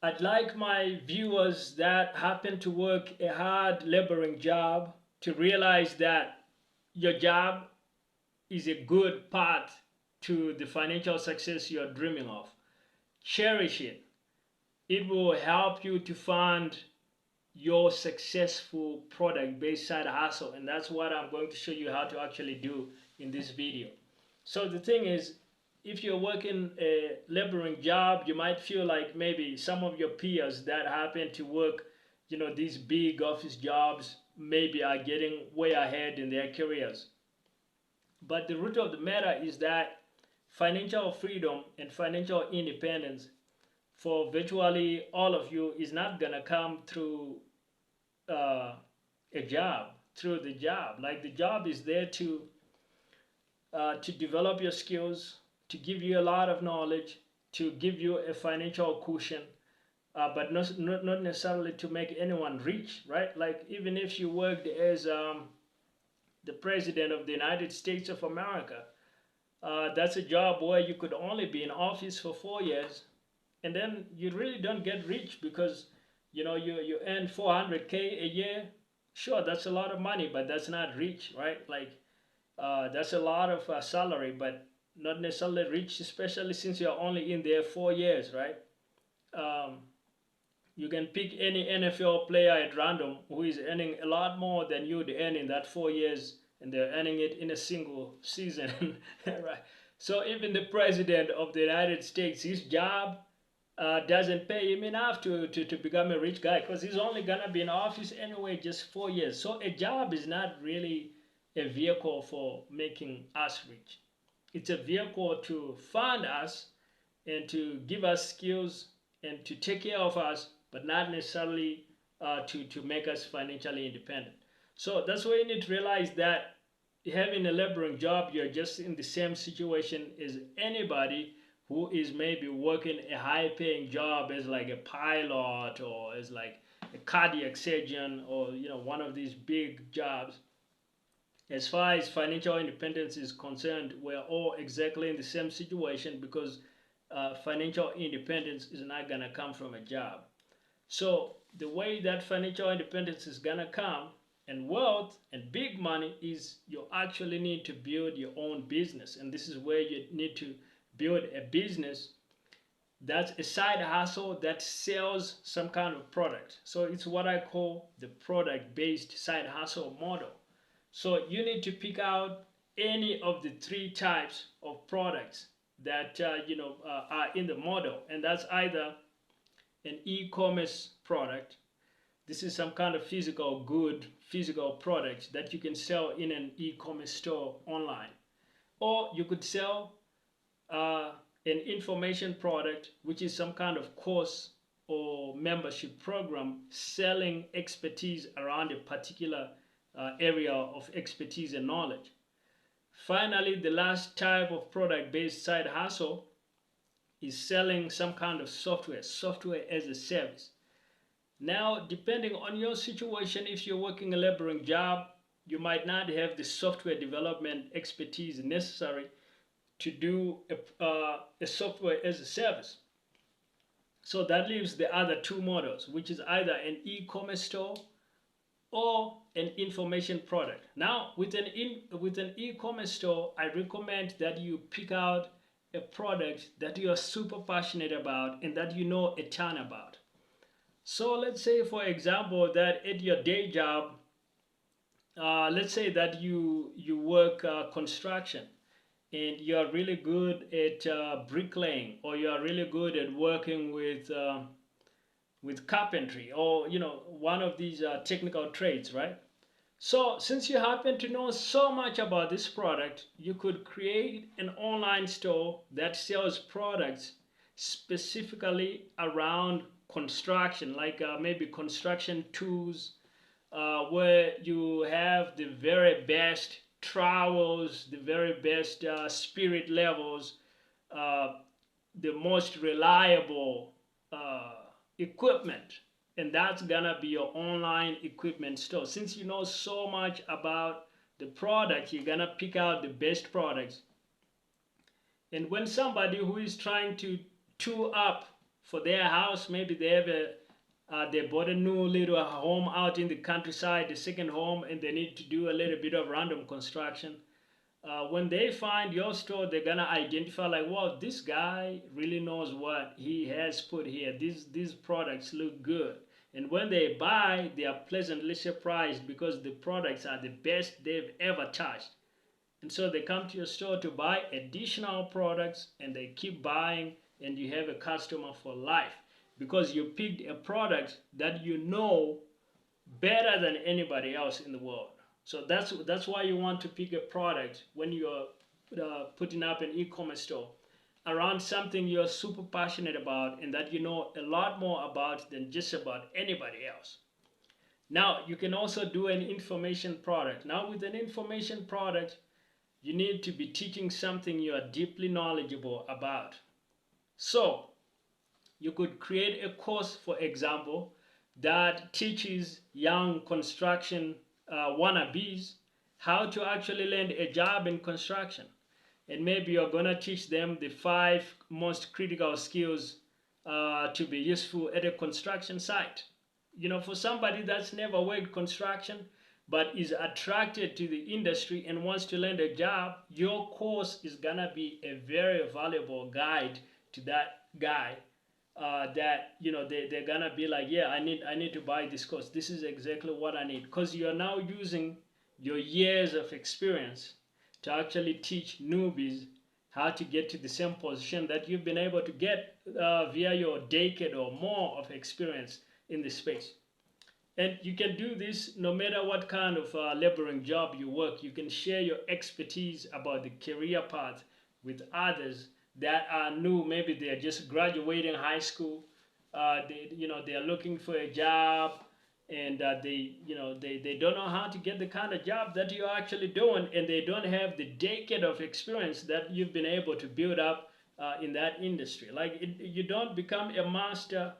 I'd like my viewers that happen to work a hard laboring job to realize that your job is a good path to the financial success you're dreaming of. Cherish it. It will help you to fund your successful product-based side hustle, and that's what I'm going to show you how to actually do in this video. So the thing is, if you're working a laboring job, you might feel like maybe some of your peers that happen to work, these big office jobs, maybe are getting way ahead in their careers. But the root of the matter is that financial freedom and financial independence for virtually all of you is not gonna come through a job, through the job. Like, the job is there to develop your skills, to give you a lot of knowledge, to give you a financial cushion, but not necessarily to make anyone rich, right? Like, even if you worked as the President of the United States of America, that's a job where you could only be in office for 4 years, and then you really don't get rich because you earn 400K a year. Sure, that's a lot of money, but that's not rich, right? Like, that's a lot of salary, but not necessarily rich, especially since you're only in there 4 years, right? You can pick any NFL player at random who is earning a lot more than you'd earn in that 4 years, and they're earning it in a single season, right? So even the President of the United States, his job doesn't pay him enough to become a rich guy, because he's only gonna be in office anyway just 4 years. So a job is not really a vehicle for making us rich. It's a vehicle to fund us and to give us skills and to take care of us, but not necessarily to make us financially independent. So that's why you need to realize that having a laboring job, you're just in the same situation as anybody who is maybe working a high-paying job as like a pilot or as like a cardiac surgeon, or one of these big jobs. As far as financial independence is concerned, we're all exactly in the same situation, because financial independence is not gonna come from a job. So the way that financial independence is gonna come, and wealth and big money, is you actually need to build your own business. And this is where you need to build a business that's a side hustle that sells some kind of product. So it's what I call the product-based side hustle model. So you need to pick out any of the 3 types of products that are in the model, and that's either an e-commerce product. This is some kind of physical good, physical product that you can sell in an e-commerce store online. Or you could sell an information product, which is some kind of course or membership program selling expertise around a particular area of expertise and knowledge. Finally, the last type of product-based side hustle is selling some kind of software as a service. Now, depending on your situation, if you're working a laboring job, you might not have the software development expertise necessary to do a software as a service. So that leaves the other 2 models, which is either an e-commerce store or an information product. Now, with an e-commerce store, I recommend that you pick out a product that you are super passionate about and that you know a ton about. So let's say, for example, that at your day job, let's say that you work construction, and you are really good at bricklaying, or you are really good at working with carpentry, or one of these technical trades, right? So since you happen to know so much about this product, you could create an online store that sells products specifically around construction, like maybe construction tools, where you have the very best trowels, the very best spirit levels, the most reliable equipment. And that's gonna be your online equipment store. Since you know so much about the product, you're gonna pick out the best products. And when somebody who is trying to tool up for their house. Maybe they have they bought a new little home out in the countryside, the second home, and they need to do a little bit of random construction. When they find your store, they're gonna identify like, wow, this guy really knows what he has put here. These products look good. And when they buy, they are pleasantly surprised because the products are the best they've ever touched. And so they come to your store to buy additional products, and they keep buying, and you have a customer for life because you picked a product that you know better than anybody else in the world. So that's why you want to pick a product when you're putting up an e-commerce store around something you're super passionate about and that you know a lot more about than just about anybody else. Now, you can also do an information product. Now, with an information product, you need to be teaching something you are deeply knowledgeable about. So, you could create a course, for example, that teaches young construction wannabes how to actually land a job in construction. And maybe you're going to teach them the 5 most critical skills to be useful at a construction site. You know, for somebody that's never worked construction but is attracted to the industry and wants to land a job, your course is going to be a very valuable guide to that guy. That, you know, they're gonna be like, yeah, I need to buy this course. This is exactly what I need, because you're now using your years of experience to actually teach newbies how to get to the same position that you've been able to get via your decade or more of experience in the space. And you can do this no matter what kind of laboring job you work. You can share your expertise about the career path with others that are new. Maybe they're just graduating high school. They're looking for a job, and they don't know how to get the kind of job that you're actually doing, and they don't have the decade of experience that you've been able to build up in that industry. Like you don't become a master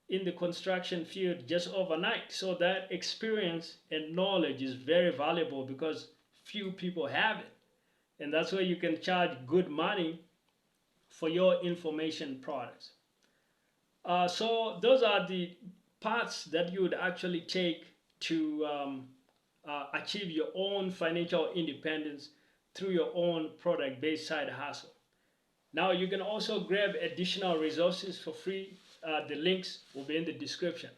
in the construction field just overnight. So that experience and knowledge is very valuable because few people have it. And that's where you can charge good money for your information products. So those are the paths that you would actually take to achieve your own financial independence through your own product-based side hustle. Now you can also grab additional resources for free. The links will be in the description.